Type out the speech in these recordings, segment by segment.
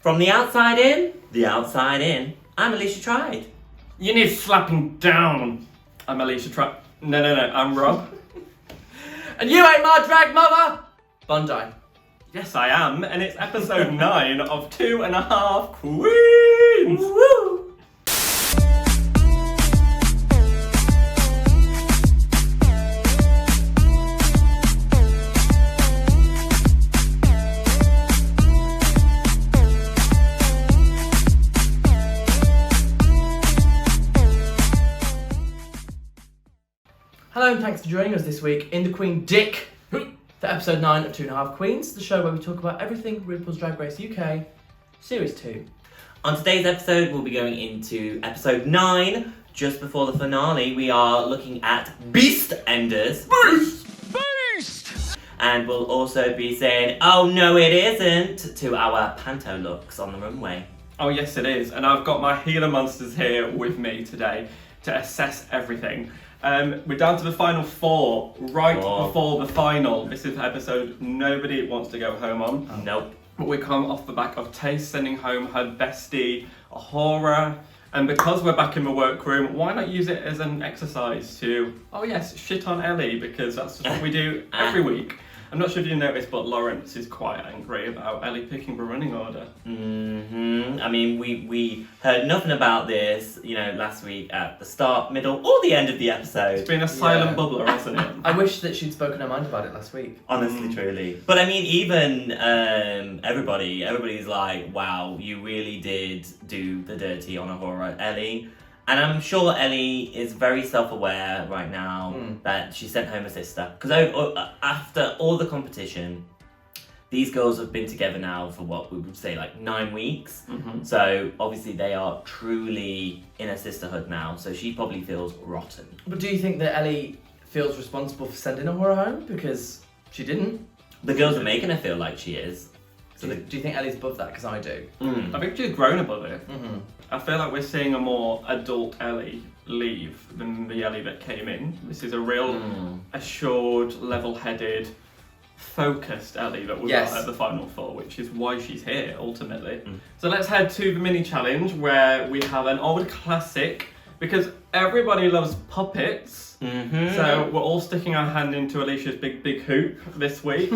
From the outside in, I'm Alesha Tryed. You need slapping down. I'm Alesha Tryed. No, I'm Rob. And you ain't my drag mother! Bondi. Yes, I am, and it's episode 9 of 2.5 Queens. Woo! Hello and thanks for joining us this week in the Queen Dick for episode 9 of 2.5 Queens, the show where we talk about everything RuPaul's Drag Race UK, Series 2. On today's episode, we'll be going into episode 9. Just before the finale, we are looking at Beastenders. Beast! And we'll also be saying, oh no it isn't, to our panto looks on the runway. Oh yes it is, and I've got my healer monsters here with me today to assess everything. We're down to the final 4, before the final. This is the episode nobody wants to go home on. Nope. But we come off the back of Taste sending home her bestie, Ahura. And because we're back in the workroom, why not use it as an exercise to, oh yes, shit on Ellie, because that's what we do every week. I'm not sure if you noticed, but Laurence is quite angry about Ellie picking the running order. I mean, we heard nothing about this, last week at the start, middle, or the end of the episode. It's been a silent bubbler, hasn't it? I wish that she'd spoken her mind about it last week. Honestly, truly. But I mean, even everybody's like, wow, you really did do the dirty on Ahura, Ellie. And I'm sure Ellie is very self-aware right now that she sent home her sister. Because after all the competition, these girls have been together now for what we would say like 9 weeks. So obviously they are truly in a sisterhood now. So she probably feels rotten. But do you think that Ellie feels responsible for sending Ahura home? Because she didn't. The girls are making her feel like she is. So do you think Ellie's above that? Because I do. I think she's grown above it. I feel like we're seeing a more adult Ellie leave than the Ellie that came in. This is a real assured, level-headed, focused Ellie that we got at the final 4, which is why she's here, ultimately. So let's head to the mini challenge where we have an old classic, because everybody loves puppets. So we're all sticking our hand into Alesha's big hoop this week.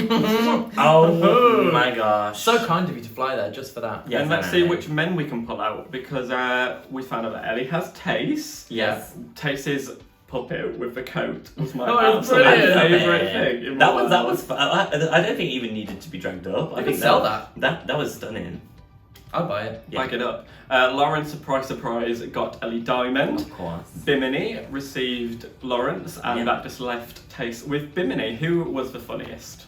Oh my gosh. So kind of you to fly there just for that. Yes, and let's see which men we can pull out, because we found out that Ellie has Taste. Yes. Taste's puppet with the coat was my absolute favourite thing. That was fun. I don't think it even needed to be dragged up. I think sell that. That was stunning. I'll buy it. Yeah. Back it up. Laurence, surprise, got Ellie Diamond. Of course. Bimini received Laurence, and that just left Taste with Bimini. Who was the funniest?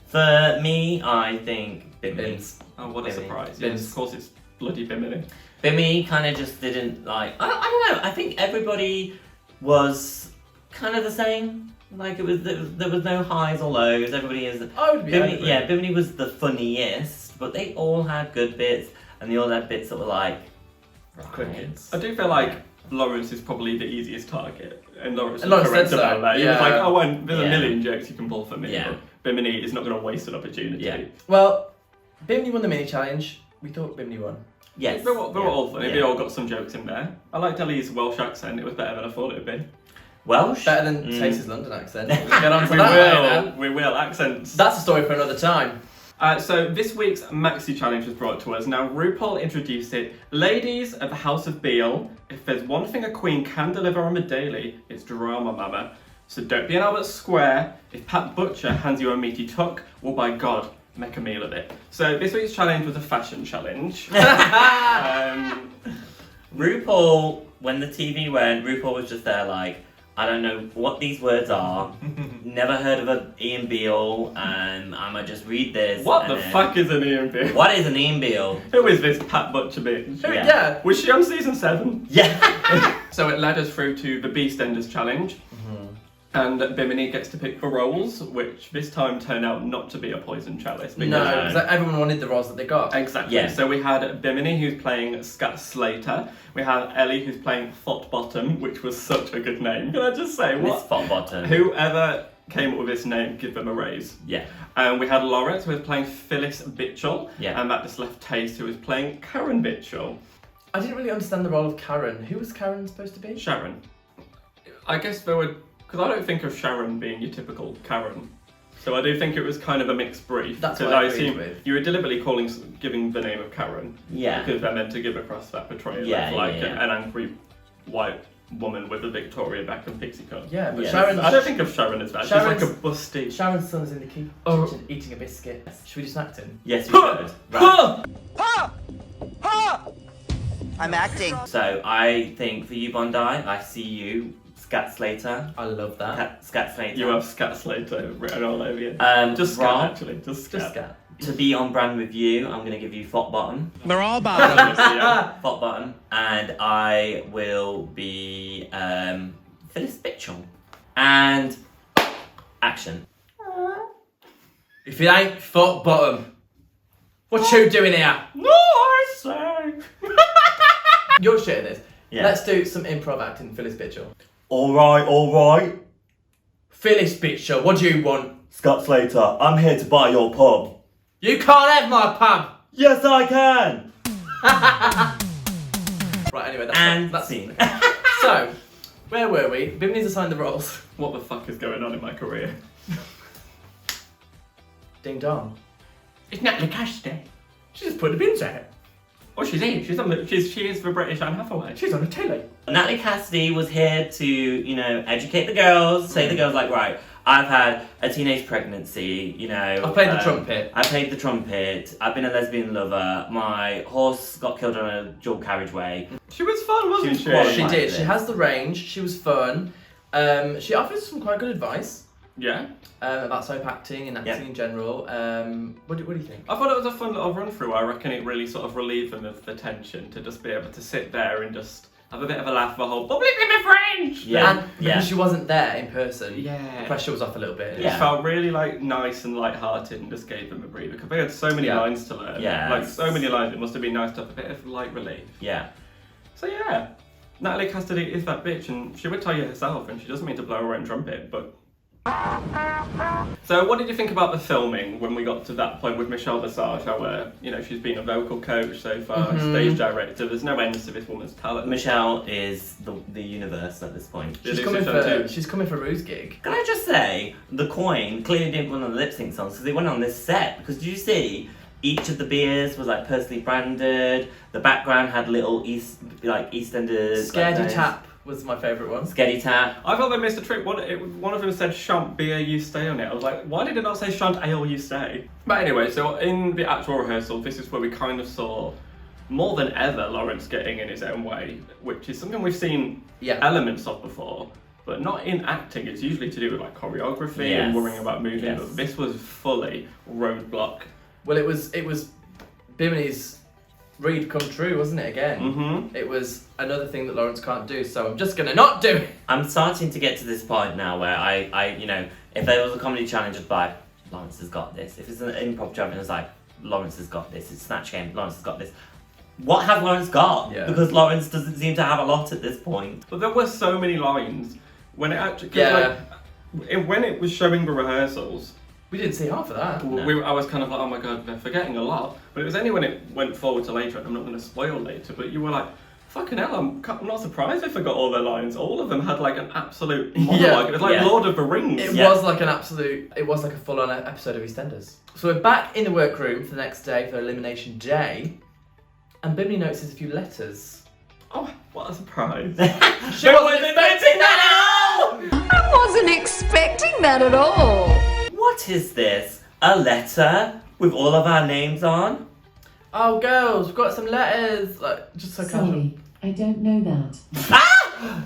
For me, I think Bimini. Vince. Oh, what a Bimini. surprise. Vince. Yes, of course it's bloody Bimini. Bimini kind of just didn't like. I don't know. I think everybody was kind of the same. Like there was no highs or lows. Everybody is. I would be angry. Bimini was the funniest, but they all had good bits, and they all had bits that were like crickets. I do feel like Laurence is probably the easiest target, and Laurence was Laurence correct said so. about that. He was like, oh, well, there's a Yeah. million jokes you can pull for me, Yeah. but Bimini is not going to waste an opportunity. Yeah. Well, Bimini won the mini challenge. We thought Bimini won. Yes. They were all funny. Yeah. They all got some jokes in there. I liked Ellie's Welsh accent. It was better than I thought it would be. Welsh. Better than Taste's London accent. We'll get on to that. We will. Accents. That's a story for another time. So this week's Maxi Challenge was brought to us. Now RuPaul introduced it. Ladies of the House of Beale, if there's one thing a queen can deliver on the daily, it's drama, mama. So don't be an Albert Square. If Pat Butcher hands you a meaty tuck, well by God, make a meal of it. So this week's challenge was a fashion challenge. RuPaul, when the TV went, RuPaul was just there like, I don't know what these words are. Never heard of an Ian Beale. I'ma just read this. What the fuck is an Ian Beale? What is an Ian Beale? Who is this Pat Butcher bitch? Yeah. Was she on season 7? Yeah. So it led us through to the Beastenders challenge. And Bimini gets to pick the roles, which this time turned out not to be a poison chalice. No, because everyone wanted the roles that they got. Exactly. Yeah. So we had Bimini, who's playing Scat Slater. We had Ellie, who's playing Thought Bottom, which was such a good name. Can I just say, Miss Fat Bottom. whoever came up with this name, give them a raise. Yeah. And we had Laurence, who was playing Phyllis Bitchell, Yeah. and that just left Taste, who was playing Karen Bitchell. I didn't really understand the role of Karen. Who was Karen supposed to be? Sharon. I guess there were, because I don't think of Sharon being your typical Karen. So I do think it was kind of a mixed brief. That's because what I assume agreed with. you were deliberately giving the name of Karen. Yeah. Because they're meant to give across that portrayal Yeah, of like yeah. an angry white woman with a Victoria Beckham pixie cut. Yeah, but Yeah. Sharon. I don't think of Sharon as that. She's like a busty. Sharon's son's in the kitchen eating a biscuit. Should we do some acting? Yes, we should. Right. I'm acting. So I think for you, Bondi, I see you, Scat Slater. I love that. Scat Slater. You have Scat Slater written all over you. Rob, Just Scat, actually. Just Scat. Just Scat. to be on brand with you, I'm going to give you Fop Bottom. They're all bottoms. Fop Bottom. And I will be Phyllis Bitchell. And action. If it ain't fuck bottom, what you doing here? No, I say. You're shit at this. Yeah. Let's do some improv acting, Phyllis Bitchell. Alright. Phyllis Bitchell, what do you want? Scott Slater, I'm here to buy your pub. You can't have my pub! Yes, I can. Right, anyway, that's scene. So, where were we? Bimini's assigned the roles. What the fuck is going on in my career? Ding dong. It's Natalie Cassidy. She just put the bins out. Oh, she's in. She is the British Anne Hathaway. She's on the telly. Natalie Cassidy was here to, educate the girls, say the girls like, right, I've had a teenage pregnancy, I played the trumpet. I played the trumpet. I've been a lesbian lover. My horse got killed on a dual carriageway. She was fun, wasn't She she? was She Quite did. this. She has the range. She was fun. She offers some quite good advice Yeah. about soap acting and acting in general. What do you think? I thought it was a fun little run through. I reckon it really sort of relieved them of the tension to just be able to sit there and just have a bit of a laugh the whole public in my French. Yeah. And because she wasn't there in person, the Yeah. pressure was off a little bit. It Yeah. felt really nice and light-hearted and just gave them a breather because they had so many Yeah. lines to learn. Yeah. So many lines. It must have been nice to have a bit of light relief. Yeah. So yeah, Natalie Cassidy is that bitch, and she would tell you herself, and she doesn't mean to blow her own trumpet, but. So what did you think about the filming when we got to that point with Michelle Visage, where she's been a vocal coach so far, stage director. There's no end to this woman's talent. Michelle is the universe at this point. She's It is coming a show for too. she's coming for Rue's gig. Can I just say, the coin clearly didn't run on the lip sync songs because they went on this set. Because did you see, each of the beers was like personally branded. The background had little EastEnders. Scaredy like, Tap was my favourite one. Scaredy Tap. I thought they missed a trick. One of them said "Shan't beer, you stay" on it. I was like, why did it not say "Shan't ale, you stay"? But anyway, so in the actual rehearsal, this is where we kind of saw more than ever Laurence getting in his own way, which is something we've seen elements of before, but not in acting. It's usually to do with like choreography and worrying about moving. Yes. But this was fully roadblock. Well, it was Bimini's read come true, wasn't it? Again, Mm-hmm. it was another thing that Laurence can't do. So I'm just gonna not do it. I'm starting to get to this point now where I if there was a comedy challenge, I'd be like, Laurence has got this. If it's an improv challenge, it's like, Laurence has got this. It's Snatch Game, Laurence has got this. What has Laurence got? Yeah. Because Laurence doesn't seem to have a lot at this point. But there were so many lines when it actually. When it was showing the rehearsals. We didn't see half of that. No. I was kind of like, oh my god, they're forgetting a lot. But it was only when it went forward to later, and I'm not going to spoil later, but you were like, fucking hell, I'm not surprised they forgot all their lines. All of them had like an absolute monologue. It was like Lord of the Rings. It was like a full-on episode of EastEnders. So we're back in the workroom for the next day for elimination day, and Bimini notices a few letters. Oh, what a surprise. She wasn't expecting that at all! I wasn't expecting that at all. What is this? A letter with all of our names on? Oh, girls, we've got some letters. Like, just so casual. Sorry, I don't know that.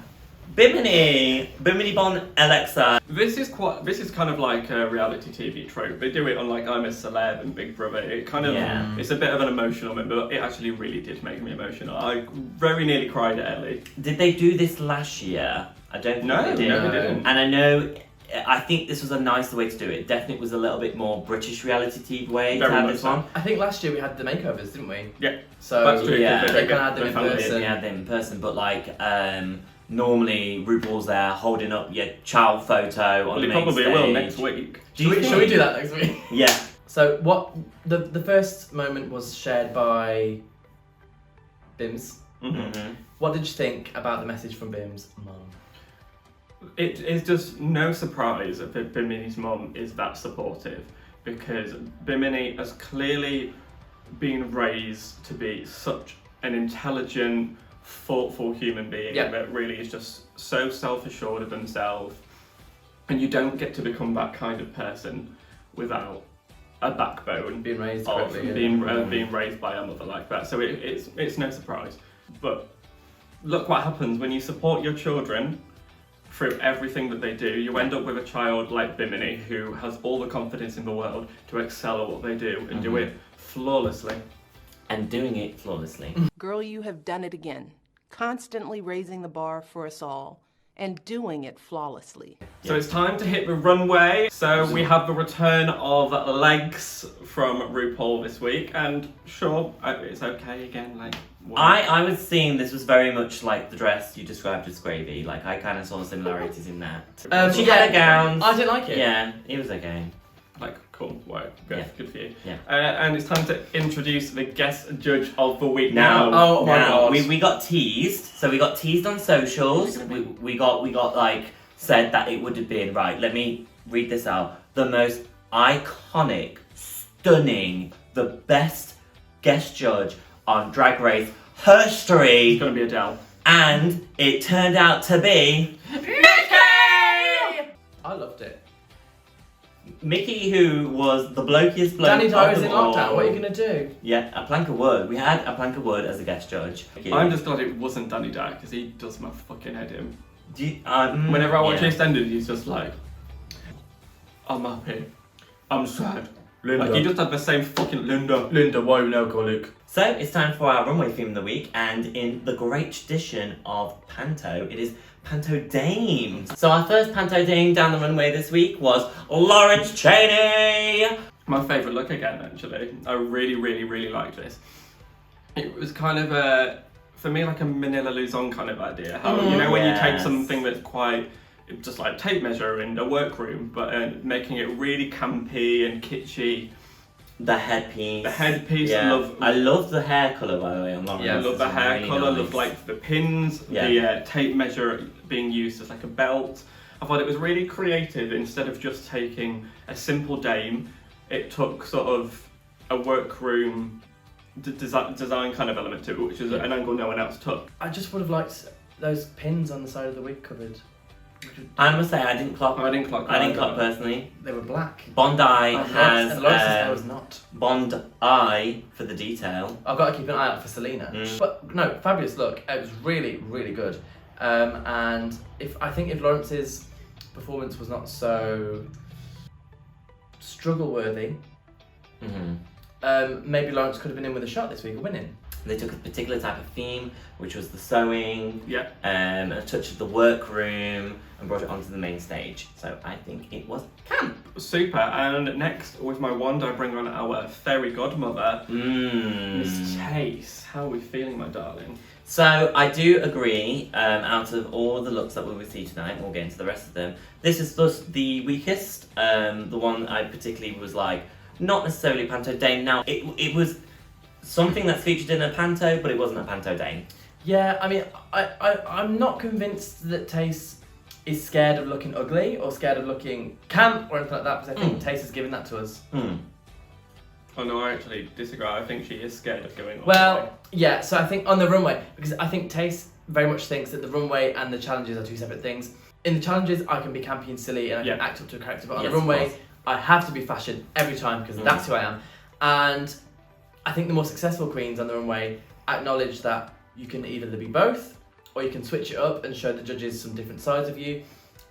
Bimini Bon Alexa. This is kind of like a reality TV trope. They do it on like I'm a Celeb and Big Brother. It kind of it's a bit of an emotional moment, but it actually really did make me emotional. I very nearly cried at Ellie. Did they do this last year? I don't think No, they did. no, they didn't. And I know I think this was a nicer way to do it. Definitely was a little bit more British reality TV way to Very have much this so. one. I think last year we had the makeovers, didn't we? Yeah. So That's true. yeah. they can add them in They found it. person. We had them in person, but like normally RuPaul's there holding up your child photo on Well, the it main probably stage. will next week. Do you Should we think? do that next week? Yeah. So what the first moment was shared by Bims. Mm-hmm. What did you think about the message from Bim's mum? It is just no surprise that Bimini's mum is that supportive, because Bimini has clearly been raised to be such an intelligent, thoughtful human being that really is just so self-assured of himself, and you don't get to become that kind of person without a backbone Being raised of correctly. being raised by a mother like that. So it's no surprise. But look what happens when you support your children through everything that they do. You end up with a child like Bimini who has all the confidence in the world to excel at what they do and do it flawlessly. And doing it flawlessly. Girl, you have done it again. Constantly raising the bar for us all and doing it flawlessly. So it's time to hit the runway. So we have the return of legs from RuPaul this week, and sure, it's okay again. Like I was seeing this was very much like the dress you described as Gravy. Like I kind of saw similarities in that. She had a gown. I didn't like it. Yeah, it was okay. like cool, wow, good, Yeah. good for you. Yeah. And it's time to introduce the guest judge of the week Now, now. Oh my God. we got teased. So we got teased on socials. We got like said that it would have been right. Let me read this out. The most iconic, stunning, the best guest judge on Drag Race history, It's gonna be Adele. and it turned out to be I loved it. Mickey, who was the blokiest bloke. Danny Dyer of is in them all. lockdown. What are you gonna do? Yeah, a plank of wood. We had a plank of wood as a guest judge. I'm just glad it wasn't Danny Dyer because he does my fucking head in. Whenever Whenever I watch EastEnders, he's just like, I'm happy, I'm sad. Linda. Like he just had the same fucking Linda. Linda, why are we now colic? So it's time for our runway theme of the week, and in the great tradition of Panto, it is Panto Dames. So our first Panto Dame down the runway this week was Laurence Cheney. My favourite look again, actually. I really, really, really liked this. It was kind of a, for me, like a Manila Luzon kind of idea. How, you know, when you take Yes. something that's quite, just like tape measure in a workroom, but making it really campy and kitschy. The headpiece. The headpiece, Yeah. I love the hair colour, by the way, on Laurence. I love the It's hair really colour, nice. love like the pins, Yeah. the tape measure being used as like a belt. I thought it was really creative. Instead of just taking a simple dame, it took sort of a workroom design kind of element to it, which is an angle no one else took. I just would have liked those pins on the side of the wig covered. I must say, I didn't clock. I didn't clock I didn't that. clock personally. They were black. Bondi And has Lawrence's hair was not. Bondi for the detail. I've got to keep an eye out for Selena. Mm. But no, fabulous look. It was really, really good. And I think if Lawrence's performance was not so struggle worthy, maybe Laurence could have been in with a shot this week of winning. They took a particular type of theme, which was the sewing, Yeah. a touch of the workroom, and brought it onto the main stage. So I think it was camp. Super. And next, with my wand, I bring on our fairy godmother, Miss Chase. How are we feeling, my darling? So I do agree, out of all the looks that we will see tonight, we'll get into the rest of them, this is just the weakest, the one I particularly was like, not necessarily Panto Dame. Now, it was something that's featured in a Panto, but it wasn't a Panto Dame. Yeah, I mean, I'm not convinced that Tace is scared of looking ugly or scared of looking camp or anything like that, because I think Tace has given that to us. Oh no, I actually disagree. I think she is scared of going on. Well, yeah, so I think on the runway, because I think Tace very much thinks that the runway and the challenges are two separate things. In the challenges, I can be campy and silly and I can act up to a character, but on Yes, the of runway, course. I have to be fashion every time because that's who I am. And I think the more successful queens on the runway acknowledge that you can either be both or you can switch it up and show the judges some different sides of you.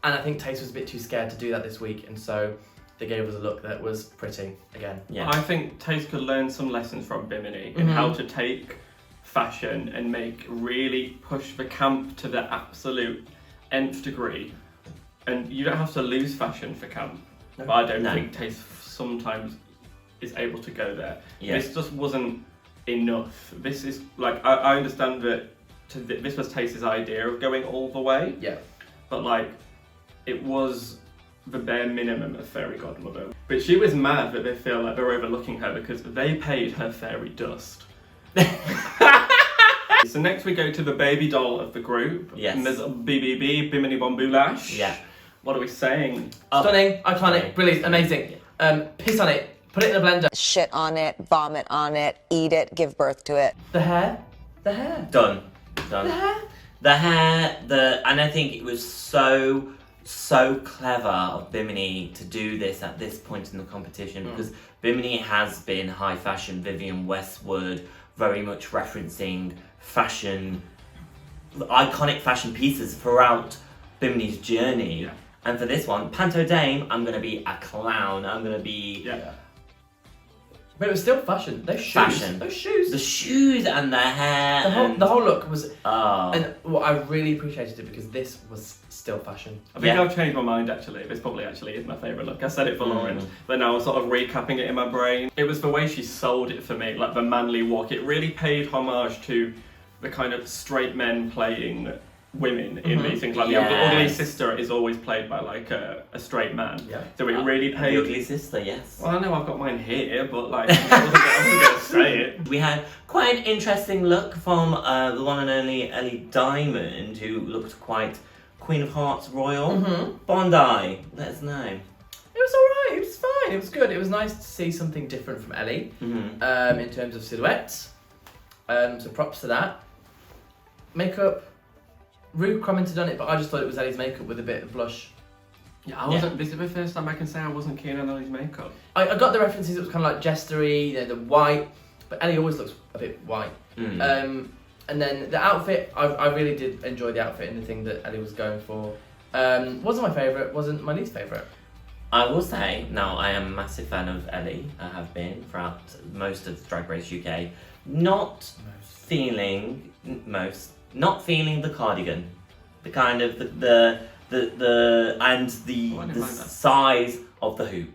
And I think Tace was a bit too scared to do that this week, and so they gave us a look that was pretty again. Yeah. I think Tace could learn some lessons from Bimini in how to take fashion and really push the camp to the absolute nth degree And you don't have to lose fashion for camp. No. But I don't No. think taste sometimes is able to go there. Yeah. This just wasn't enough. This is like, I understand that this was Taste's idea of going all the way. Yeah. But like, it was the bare minimum of fairy godmother. But she was mad that they feel like they're overlooking her because they paid her fairy dust. So next we go to the baby doll of the group. Yes. And there's BBB, Bimini Bombulash. Yeah. What are we saying? Stunning, iconic, Stunning. brilliant, amazing. Piss on it, put it in a blender. Shit on it, vomit on it, eat it, give birth to it. The hair. Done. The hair. And I think it was so clever of Bimini to do this at this point in the competition because Bimini has been high fashion, Vivienne Westwood, very much referencing fashion, iconic fashion pieces throughout Bimini's journey. Yeah. And for this one, Panto Dame, I'm gonna be a clown. I'm gonna be But it was still fashion. Those shoes. Fashion. Those shoes. the shoes and the hair. The whole look was. Oh. And what I really appreciated it because this was still fashion. I think Yeah. I've changed my mind actually. This probably actually is my favourite look. I said it for Laurence, but now I'm sort of recapping it in my brain. It was the way she sold it for me, like the manly walk. It really paid homage to the kind of straight men playing women in these things. Like the ugly Yes. sister is always played by like a straight man. Yeah. So it really The paid. ugly sister, yes. Well, I know I've got mine here, but like I wasn't going to say it. We had quite an interesting look from the one and only Ellie Diamond, who looked quite Queen of Hearts royal. Bondi, let us know. It was alright, it was fine, it was good. It was nice to see something different from Ellie in terms of silhouettes. So props to that. Makeup. Ru commented on it, but I just thought it was Ellie's makeup with a bit of blush. Yeah, I wasn't. This is the first time I can say I wasn't keen on Ellie's makeup. I got the references, it was kind of like jestery, the white, but Ellie always looks a bit white. And then the outfit, I really did enjoy the outfit and the thing that Ellie was going for. Wasn't my favourite, wasn't my least favourite. I will say, now I am a massive fan of Ellie. I have been throughout most of Drag Race UK. Not feeling the cardigan, the kind of the and the size of the hoop.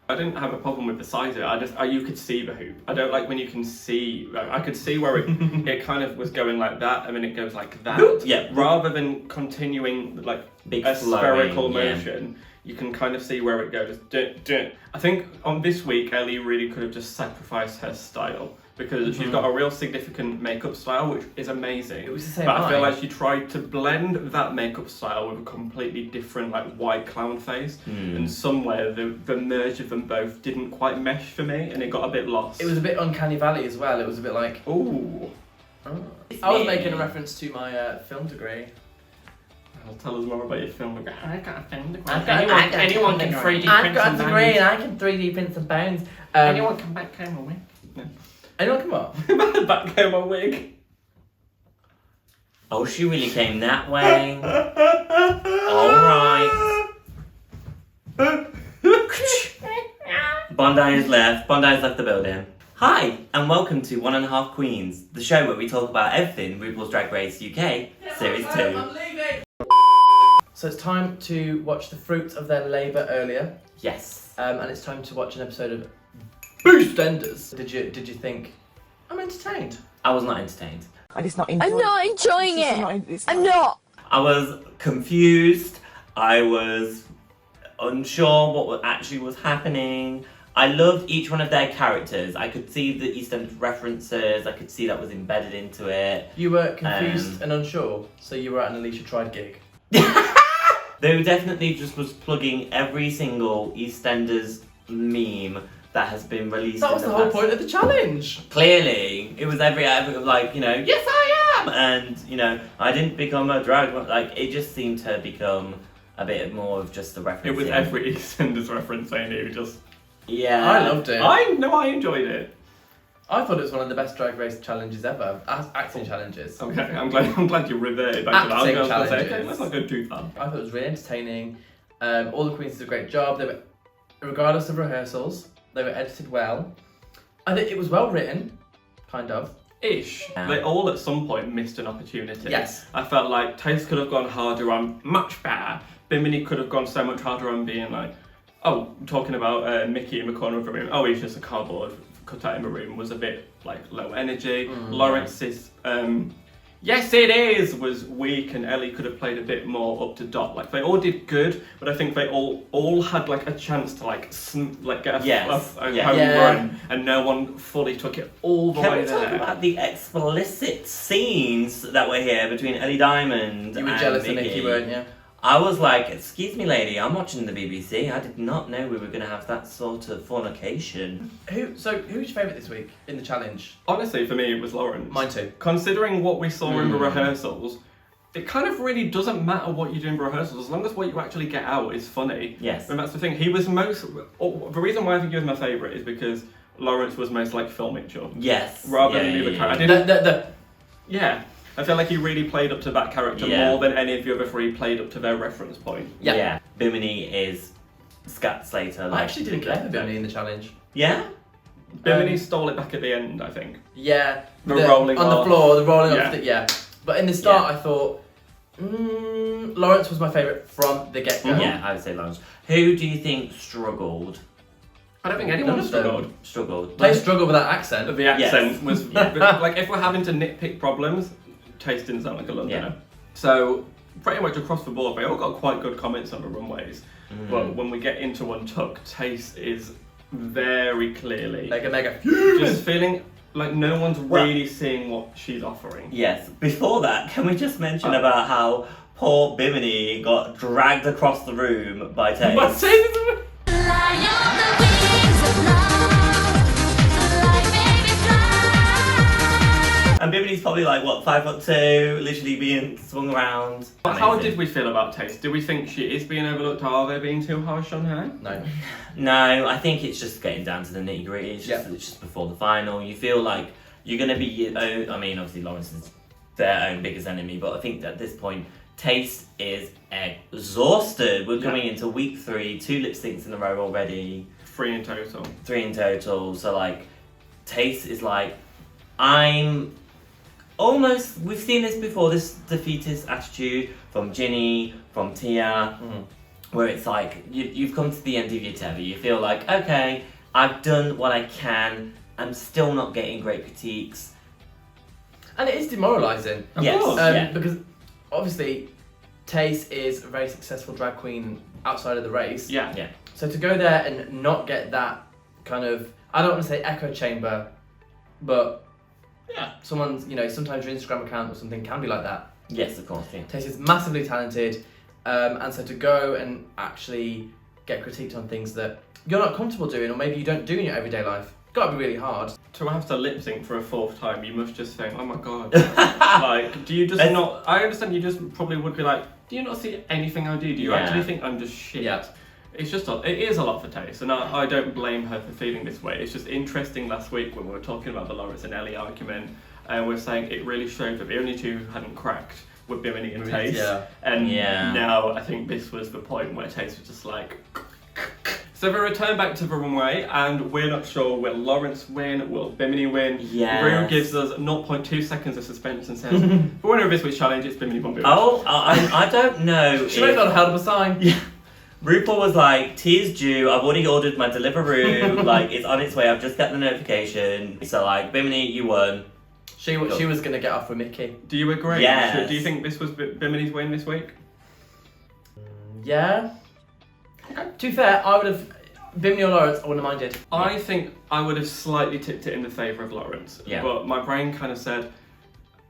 I didn't have a problem with the size of it. You could see the hoop. I don't like when you can see. I could see where it kind of was going like that, and then it goes like that. Yeah. Rather than continuing like Big a flowing, spherical yeah. motion, you can kind of see where it goes. I think on this week, Ellie really could have just sacrificed her style because she's got a real significant makeup style, which is amazing. It was the same But I feel eye. like she tried to blend that makeup style with a completely different like white clown face, and somewhere the merge of them both didn't quite mesh for me, and it got a bit lost. It was a bit uncanny valley as well, it was a bit like... Ooh. I was making a reference to my film degree. Well, tell us more about your film. I got a film degree. Anyone can 3D I've got a degree and I can 3D print some bones. Anyone come back home a wig? No. Anyone come up? Back home a wig. Oh, she really came that way. Alright. Bondi has left. Bondi's left the building. Hi, and welcome to 1.5 Queens, the show where we talk about everything RuPaul's Drag Race UK, Series 2. So it's time to watch the fruits of their labour earlier. Yes. And it's time to watch an episode of Beastenders. Did you think I'm entertained? I was not entertained. I'm not I'm not enjoying it. I'm not. I was confused. I was unsure what actually was happening. I loved each one of their characters. I could see the EastEnders references. I could see that was embedded into it. You were confused and unsure, so you were at an Alesha Tryed gig. They definitely just was plugging every single EastEnders meme that has been released. That was in the whole past. point of the challenge. Clearly, it was every like, you know, yes I am, and you know, I didn't become a drag. Like it just seemed to become a bit more of just the reference. It was every EastEnders reference I knew. Just yeah. I loved it. I enjoyed it. I thought it was one of the best Drag Race challenges ever. Acting challenges. Okay, I'm glad you reverted back to that. I was Acting going to say, challenges. okay, let's not go too far. I thought it was really entertaining. All the queens did a great job. They were, regardless of rehearsals, they were edited well. I think it was well written, kind of. Ish. Yeah. They all at some point missed an opportunity. Yes. I felt like Taste could have gone harder on much better. Bimini could have gone so much harder on being like, oh, talking about Mickey in the corner of the room, oh, he's just a cardboard cut out in the room, was a bit like low energy. Laurence's yes it is was weak, and Ellie could have played a bit more up to dot. Like they all did good, but I think they all had like a chance to get a home run, and no one fully took it all the way there. Can we talk about the explicit scenes that were here between Ellie Diamond You were and jealous Mickey? of Mickey, weren't you? I was like, excuse me lady, I'm watching the BBC. I did not know we were going to have that sort of fornication. Who's your favourite this week in the challenge? Honestly, for me, it was Laurence. Mine too. Considering what we saw in the rehearsals, it kind of really doesn't matter what you do in rehearsals, as long as what you actually get out is funny. Yes. And that's the thing. He was the reason why I think he was my favourite is because Laurence was most like Phil Mitchell. Yes. Rather than the other character. Yeah. I feel like he really played up to that character more than any of the other three played up to their reference point. Yeah. Bimini is Scat Slater. I actually didn't care for Bimini in the challenge. Yeah? Bimini stole it back at the end, I think. Yeah. The rolling on off. the floor, the rolling off. But in the start, I thought Laurence was my favourite from the get-go. Yeah, I would say Laurence. Who do you think struggled? I don't think anyone Struggled. They struggled with that accent. The accent was like, if we're having to nitpick problems, Taste didn't sound like a Londoner. So pretty much across the board, they all got quite good comments on the runways. But when we get into Untucked, Taste is very clearly mega just feeling like no one's really seeing what she's offering. Yes. Before that, can we just mention about how poor Bimini got dragged across the room by Taste? And Bimini's probably like, what, 5'2", literally being swung around. How did we feel about Taste? Do we think she is being overlooked? Are they being too harsh on her? No. No, I think it's just getting down to the nitty gritty. It's just before the final. You feel like you're going to be your own. I mean, obviously Laurence is their own biggest enemy, but I think at this point, Taste is exhausted. We're coming into week 3, 2 lip syncs in a row already. 3 in total. 3 in total. So like, Taste is like, I'm almost, we've seen this before, this defeatist attitude from Ginny, from Tia, where it's like, you've come to the end of your tether. You feel like, okay, I've done what I can, I'm still not getting great critiques. And it is demoralising. Yes. Because obviously, Tace is a very successful drag queen outside of the race. Yeah. So to go there and not get that kind of, I don't want to say echo chamber, but someone's, sometimes your Instagram account or something can be like that. Yes, of course, yeah. Tace is massively talented, and so to go and actually get critiqued on things that you're not comfortable doing, or maybe you don't do in your everyday life, gotta be really hard. To have to lip sync for a 4th time, you must just think, oh my god. Like, do you just not, I understand you just probably would be like, do you not see anything I do? Do you actually think I'm just shit? Yeah. It's just, it is a lot for Taste, and I don't blame her for feeling this way. It's just interesting last week when we were talking about the Laurence and Ellie argument, and we're saying it really showed that the only two who hadn't cracked were Bimini and Taste. Yeah. And now I think this was the point where Taste was just like... So we return back to the runway, and we're not sure, will Laurence win, will Bimini win? Yes. Rue gives us 0.2 seconds of suspense and says, the winner of this week's challenge is Bimini Bondi. Oh, I don't know. She might not have held up a sign. Yeah. RuPaul was like, tea is due, I've already ordered my Deliveroo, like, it's on its way, I've just got the notification. So, like, Bimini, you won. She was going to get off with Mickey. Do you agree? Yes. Do you think this was Bimini's win this week? Yeah. To be fair, I would have... Bimini or Laurence, I wouldn't have minded. I think I would have slightly tipped it in the favour of Laurence. Yeah. But my brain kind of said,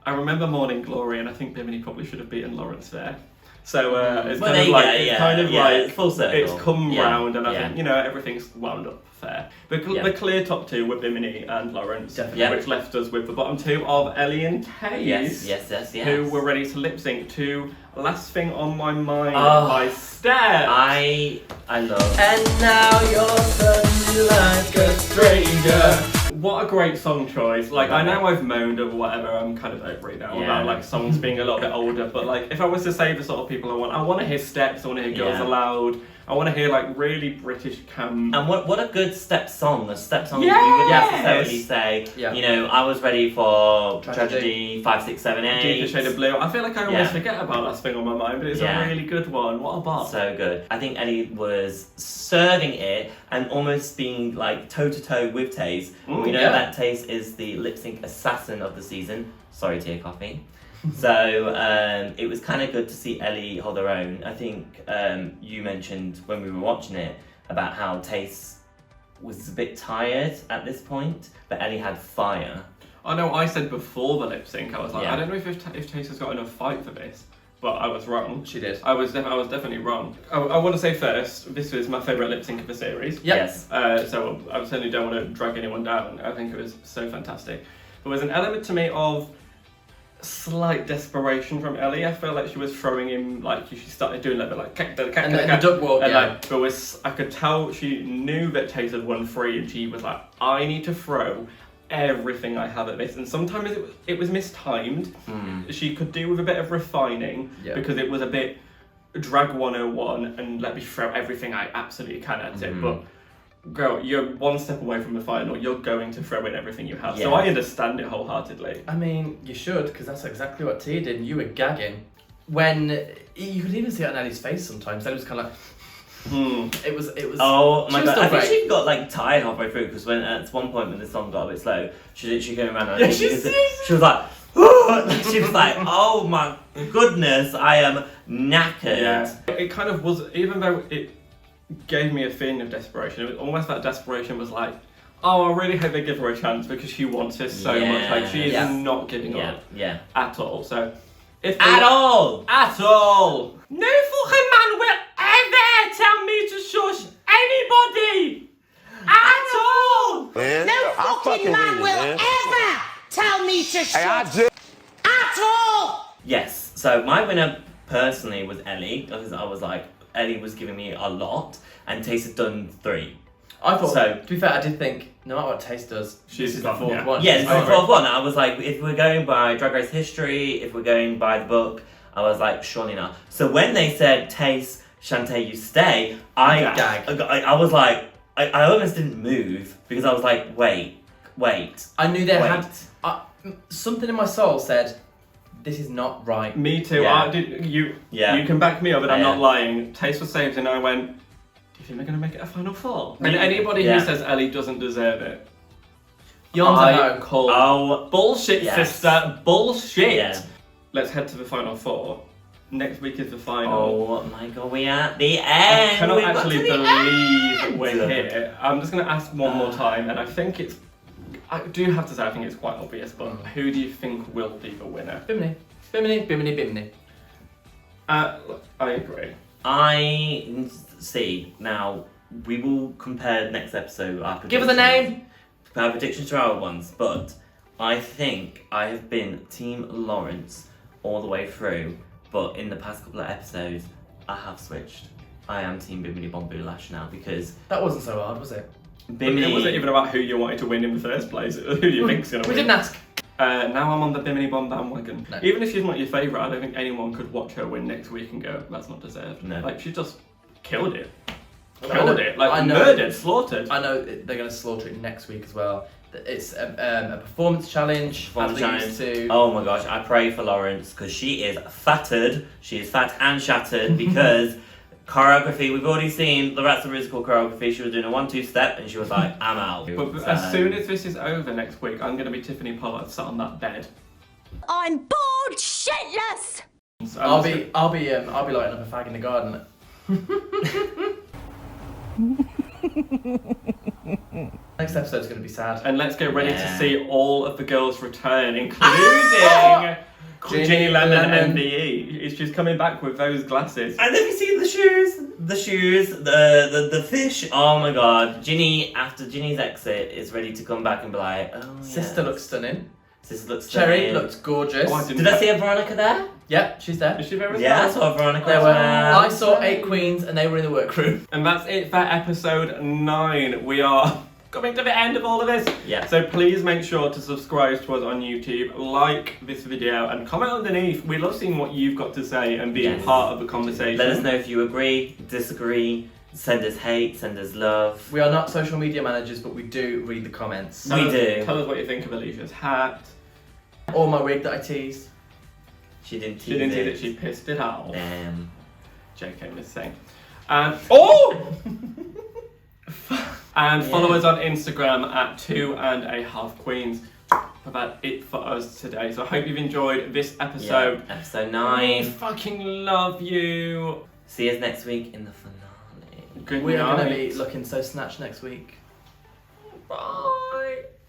I remember Morning Glory, and I think Bimini probably should have beaten Laurence there. So it's Well, kind of like, it's full circle. It's come round, and I Yeah. think, everything's wound up fair. The clear top 2 were Bimini and Laurence, Definitely. which left us with the bottom 2 of Ellie and Taze. Yes. Who were ready to lip sync to Last Thing on My Mind Oh. by Steph. I love. And now you're suddenly like a stranger. What a great song choice. Like, I know I've moaned or whatever, I'm kind of over it now about like songs being a little bit older, but like if I was to say the sort of people I want to hear steps, I want to hear Girls Aloud, I want to hear like really British camp. And what a good step song. A step song Yes! you wouldn't necessarily say, Yeah. you know, I was ready for Tragedy. Tragedy 5, 6, 7, 8. Deeper Shade of Blue. I feel like I always Yeah. forget about that thing on my mind, but it's Yeah. a really good one. What a bop. So good. I think Ellie was serving it and almost being like toe to toe with Taze. We know yeah. that Taze is the lip sync assassin of the season. Sorry, Tia Coffee. So it was kind of good to see Ellie hold her own. I think you mentioned when we were watching it about how Taze was a bit tired at this point, but Ellie had fire. I know I said before the lip sync, I was like, Yeah. I don't know if Taze has got enough fight for this, but I was wrong. She did. I was definitely wrong. I want to say first, this was my favourite lip sync of the series. Yep. Yes. So I certainly don't want to drag anyone down. I think it was so fantastic. There was an element to me of slight desperation from Ellie. I feel like she was throwing him, like she started doing a bit like And the duck walk, and yeah. like there was, I could tell she knew that Taze had won 3 and she was like, I need to throw everything I have at this. And sometimes it was mistimed. She could do with a bit of refining because it was a bit drag 101 and let me throw everything I absolutely can at it. But girl, you're one step away from the final. You're going to throw in everything you have. So Yeah. I understand it wholeheartedly. I mean, you should, because that's exactly what Tia did. You were gagging. When you could even see it on Ellie's face sometimes. Ellie was kind of like, It was. Oh my she was god! still I think great. she got like tired halfway through because when at one point when the song got a bit slow, she literally came around and Yeah, I think she's- she was like, she was like, oh my goodness, I am knackered. Yeah. It kind of was, even though it gave me a feeling of desperation, it was almost that desperation was like, oh, I really hope they give her a chance because she wants this so much. Like, she is Yeah. not giving Yeah, up yeah. at all. So, if At all! At all! No fucking man will ever tell me to shush anybody! At all! No fucking man will ever tell me to shut at all! Yes. So my winner personally was Ellie because I was like, Ellie was giving me a lot, and Taze had done 3. I thought. So- To be fair, I did think no matter what Taze does, She's this is the gone, 4th yeah. one. Yes, I it's agree. 4th one. I was like, if we're going by Drag Race history, if we're going by the book, I was like, surely not. So when they said, Taze, Shantae, you stay, I was like, I almost didn't move because I was like, wait. I knew they Wait. had something in my soul said, "This is not right." Me too. Yeah. You Yeah. can back me up, and I'm Yeah. not lying. Taste was saved, and I went, do you think they're going to make it a final 4? And Yeah. anybody Yeah. who says Ellie doesn't deserve it, You're on to I home. call Oh, bullshit, yes. sister. Bullshit. Yeah. Let's head to the final 4. Next week is the final. Oh my god, we are at the I end. cannot We've got actually to the believe end. we're here. I'm just going to ask one more time, and I think it's. I do have to say, I think it's quite obvious, but who do you think will be the winner? Bimini, bimini, bimini, bimini. I agree. I see. Now, we will compare next episode. Our Give us a predictions. name. Our predictions to our ones, but I think I have been Team Laurence all the way through, but in the past couple of episodes, I have switched. I am Team Bimini Bomboo Lash now because That wasn't so hard, was it? Bimini. It wasn't even about who you wanted to win in the first place. Who do you think's going to We win? didn't ask. Now I'm on the Bimini Bomb bandwagon. No. Even if she's not your favourite, I don't think anyone could watch her win next week and go, that's not deserved. No. Like, she just killed it. I Killed know- it. Like, I know. murdered, slaughtered. I know they're going to slaughter it next week as well. It's a performance challenge. Performance as we used to. Oh my gosh, I pray for Laurence because she is fattered. She is fat and shattered because choreography, we've already seen the Rats of Musical choreography. She was doing a 1-2 step and she was like, I'm out. But as soon as this is over next week, I'm going to be Tiffany Pollard sat on that bed. I'm bored shitless! So I'll be lighting up a fag in the garden. Next episode's going to be sad. And let's get ready to Yeah. see all of the girls return, including Ginny Lemon Lemon. MBE. She's coming back with those glasses. And have you seen the shoes? The shoes, the fish. Oh my god. Ginny, after Ginny's exit, is ready to come back and be like, oh Sister yes. looks stunning. Sister looks Cherry stunning. looks gorgeous. Oh, I didn't- Did I see a Veronica there? Yep, she's there. Is she very Yeah, I smart? saw a Veronica There as were. well. I saw 8 queens and they were in the workroom. And that's it for episode 9. We are coming to the end of all of this. Yeah. So please make sure to subscribe to us on YouTube, like this video, and comment underneath. We love seeing what you've got to say and being Yes. part of the conversation. Let us know if you agree, disagree, Send us hate, send us love. We are not social media managers, but we do read the comments. We do. Tell us what you think of Alesha's hat. Or my wig that I teased. She didn't tease She didn't it. tease it, she pissed it out. Damn. JK, just saying. Oh! And follow us on Instagram at 2.5 Queens. About it for us today. So I hope you've enjoyed this episode. Yeah, episode We 9. fucking love you. See us next week in the finale. Good We are night. going to be looking so snatched next week. Bye.